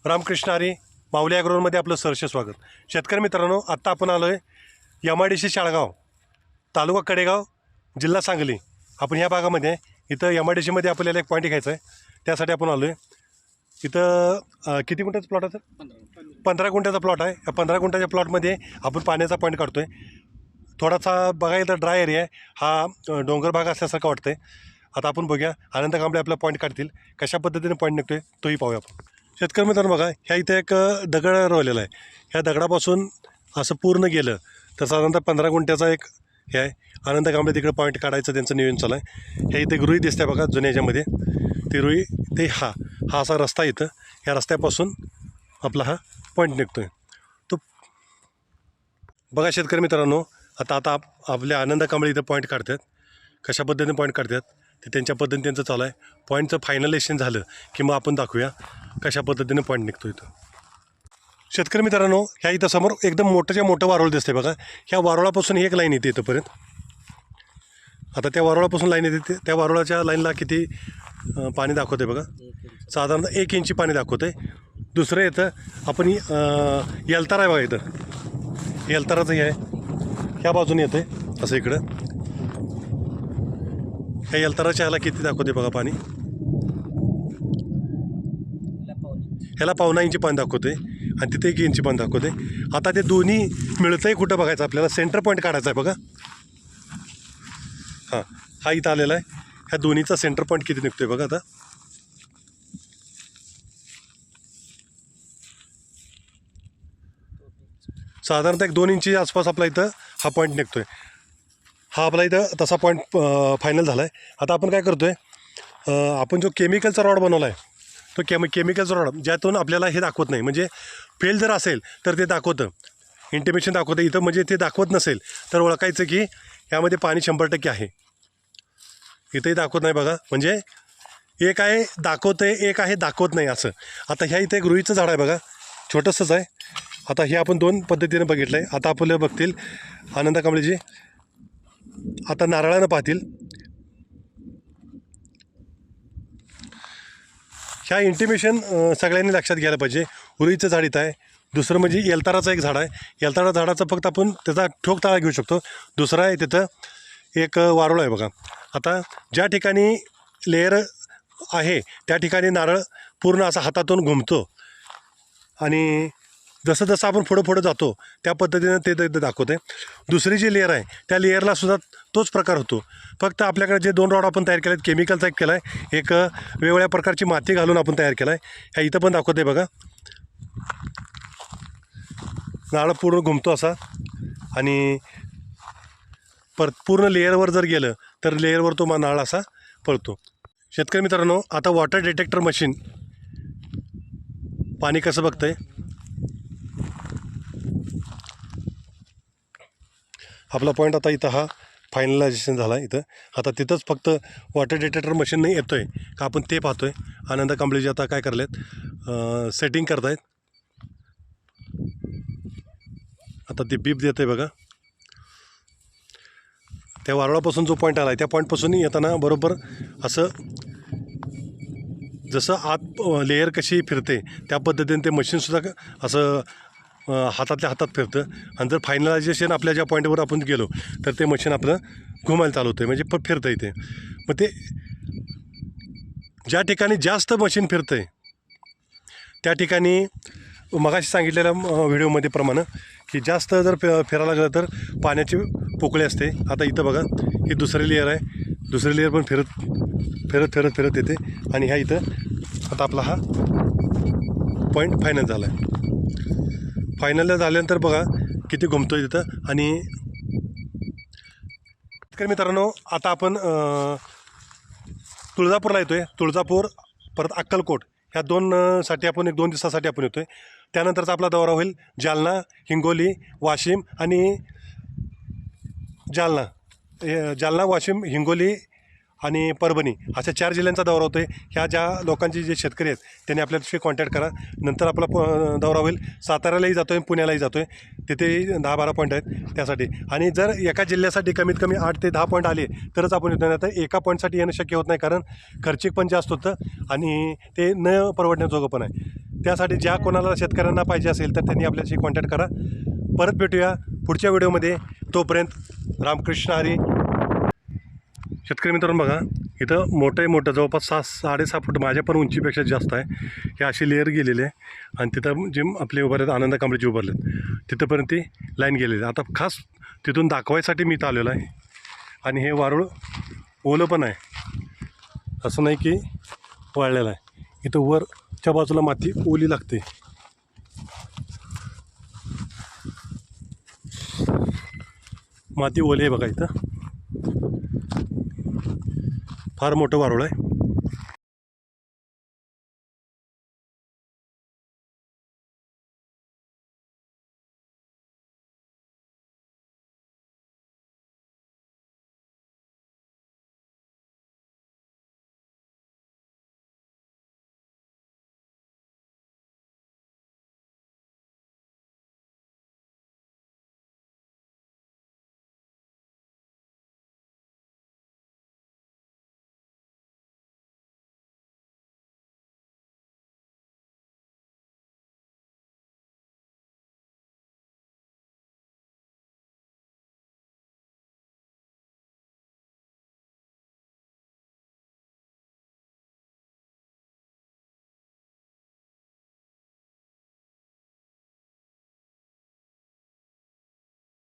रामकृष्ण हरी माऊली ॲग्रोमध्ये आपलं सहर्ष स्वागत. शेतकरी मित्रांनो, आत्ता आपण आलो आहे MIDC शाळगाव, तालुका कडेगाव, जिल्हा सांगली. आपण ह्या भागामध्ये इथं MIDCमध्ये आपल्याला एक पॉईंट घ्यायचा आहे, त्यासाठी आपण आलो आहे. इथं किती गुंठ्याचा प्लॉट आहे सर? 15 गुंठ्याचा प्लॉट आहे. या 15 गुंठ्याच्या प्लॉटमध्ये आपण पाण्याचा पॉईंट काढतो आहे. थोडासा बघा इथं ड्राय एरिया आहे, हा डोंगर भाग असल्यासारखं वाटतं आहे. आता आपण बघूया आनंद कांबळे आपला पॉईंट काढतील, कशा पद्धतीने पॉईंट निघतो आहे तोही पाहूया आपण. शेतकरी मित्रांनो बघा, ह्या इथे एक दगड रोवलेला आहे. ह्या दगडापासून असं पूर्ण गेलं तर साधारणतः 15 गुंठ्याचा एक हे आहे. आनंद कांबळे तिकडे पॉईंट काढायचं त्यांचं नियोजन चालू आहे. ह्या इथे रुई दिसते बघा जुन्या ह्याच्यामध्ये, ती रुई ते हा असा रस्ता इथं, ह्या रस्त्यापासून आपला हा पॉईंट निघतो आहे. तो बघा शेतकरी मित्रांनो, आता आपल्या आनंद कांबळे इथं पॉईंट काढतात. कशा पद्धतीने पॉईंट काढतात ते त्यांच्या पद्धतीने त्यांचं चालू आहे. पॉईंटचं फायनलेशन झालं की मग आपण दाखवूया कशा पद्धतीने पॉईंट निघतो इथं. शेतकरी मित्रांनो, ह्या इथं समोर एकदम मोठं वारुळ दिसते बघा. ह्या वारुळापासून एक लाईन येते इथंपर्यंत. आता त्या वारुळापासून लाईन येते, त्या वारुळाच्या लाईनला किती पाणी दाखवते बघा, साधारणतः 1 इंची पाणी दाखवते. दुसरं येतं आपण यलतारा आहे बघा, इथं यलताराचं हे आहे, ह्या बाजूने येतं आहे असं इकडं. ह्या यलताराच्या ह्याला किती दाखवते बघा पाणी, ह्याला 1.25 इंची पाणी दाखवते आणि तिथे 1 इंची पाणी दाखवते. आता ते दोन्ही मिळतं आहे कुठं बघायचं आपल्याला, सेंटर पॉईंट काढायचा आहे बघा. हां, हा इथं आलेला आहे. ह्या दोन्हीचा सेंटर पॉईंट किती निघतो आहे बघा. आता साधारणतः 1-2 इंची आसपास आपला इथं हा पॉईंट निघतो आहे. हा आपला इथं तसा पॉईंट फायनल झाला आहे. आता आपण काय करतो आहे, आपण जो केमिकलचा रॉड बनवला आहे तो केमिकलचा रॉड, ज्यातून आपल्याला हे दाखवत नाही, म्हणजे फेल जर असेल तर ते दाखवतं, इंटिमेशन दाखवतं इथं. म्हणजे ते दाखवत नसेल तर ओळखायचं की यामध्ये पाणी 100% आहे. इथंही दाखवत नाही बघा, म्हणजे एक आहे दाखवतं आहे, एक आहे दाखवत नाही असं. आता ह्या इथं एक रुईचं झाड आहे बघा, छोटंसंच आहे. आता हे आपण 2 पद्धतीने बघितलं आहे. आता आपल्याला बघतील आनंद कांबळेजी, आता नारळानं पाहतील. ह्या इंटिमेशन सगळ्यांनी लक्षात घ्यायला पाहिजे. रुईचं झाड इथं आहे. दुसरं म्हणजे यलताराचं एक झाड आहे. यलतारा झाडाचा फक्त आपण त्याचा ठोक ताळा घेऊ शकतो. दुसरा आहे तिथं एक वारुळ आहे बघा. आता ज्या ठिकाणी लेअर आहे त्या ठिकाणी नारळ पूर्ण असा हातातून घुमतो आणि जसं जसं आपण पुढं जातो त्या पद्धतीनं ते दाखवतं आहे. दुसरी जी लेअर आहे त्या लेअरलासुद्धा तोच प्रकार होतो. फक्त आपल्याकडे जे 2 रॉड आपण तयार केले आहेत, केमिकलचा एक केला आहे, एक वेगवेगळ्या प्रकारची माती घालून आपण तयार केला आहे. ह्या इथं पण दाखवते बघा, नारळ पूर्ण घुमतो असा आणि पूर्ण लेअरवर जर गेलं तर लेअरवर तो नारळ असा पळतो. शेतकरी मित्रांनो, आता वॉटर डिटेक्टर मशीन पाणी कसं बघतंय. आपला पॉईंट आता इथं हा फायनलायझेशन झाला आहे इथं. आता तिथंच फक्त वॉटर डिटेक्टर मशीन नाही येतो आहे का आपण ते पाहतो आहे. आनंद कांबळेजी आता काय करले आहेत, सेटिंग करत आहेत. आता ते बीप देतं आहे बघा. त्या वारुळापासून जो पॉईंट आला आहे त्या पॉईंटपासून येताना बरोबर असं जसं आत लेअर कशी फिरते त्या पद्धतीने ते मशीनसुद्धा असं हातातल्या हातात फिरतं. आणि जर फायनलायझेशन आपल्या ज्या पॉईंटवर आपण गेलो तर ते मशीन आपलं घुमायला चालू होतं, म्हणजे फिरतं इथे. मग ते ज्या ठिकाणी जास्त मशीन फिरतं आहे त्या ठिकाणी मगाशी सांगितलेल्या व्हिडिओमध्ये प्रमाणे की जास्त जर फिरायला लागलं तर पाण्याची पोकळी असते. आता इथं बघा, ही दुसरी लेअर आहे. दुसरी लेअर पण फिरत येते आणि ह्या इथं आता आपला हा पॉईंट फायनल झाला आहे. फायनल झाल्यानंतर बघा किती घुमतो आहे तिथं. आणि शेतकरी मित्रांनो, आता आपण तुळजापूरला येतो आहे. तुळजापूर परत अक्कलकोट ह्या 2साठी आपण 1-2 दिवसासाठी आपण येतो आहे. त्यानंतरचा आपला दौरा होईल जालना, हिंगोली, वाशिम आणि जालना, वाशिम, हिंगोली आणि परभणी अशा 4 जिल्ह्यांचा दौरा होतो आहे. ह्या ज्या लोकांचे जे शेतकरी आहेत त्यांनी आपल्याशी कॉन्टॅक्ट करा. नंतर आपला दौरा होईल साताऱ्यालाही जातो आहे, पुण्यालाही जातो आहे. तिथे 10-12 पॉईंट आहेत त्यासाठी. आणि जर एका जिल्ह्यासाठी कमीत कमी 8 ते 10 पॉईंट आले तरच आपण येतो. नाही तर एका पॉईंटसाठी येणं शक्य होत नाही, कारण खर्चिक पण जास्त होतं आणि ते न परवडण्याजोगं पण आहे. त्यासाठी ज्या कोणाला शेतकऱ्यांना पाहिजे असेल तर त्यांनी आपल्याशी कॉन्टॅक्ट करा. परत भेटूया पुढच्या व्हिडिओमध्ये. तोपर्यंत रामकृष्ण हरी. शेतकरी मित्रांनो बघा, इथं मोठं जवळपास 6-6.5 फूट माझ्या पण उंचीपेक्षा जास्त आहे. हे अशी लेअर गेलेली आहे आणि तिथं जे आपले उभारलेत आनंद कांबळेजी उभारलेत तिथंपर्यंत ती लाईन गेलेली आहे. आता खास तिथून दाखवायसाठी मी इथं आलेलो आहे. आणि हे वारूळ ओलं पण आहे, असं नाही की वाळलेलं आहे. इथं वरच्या बाजूला माती ओली लागते. माती ओली आहे बघा. इथं फार मोठं वारूळ आहे.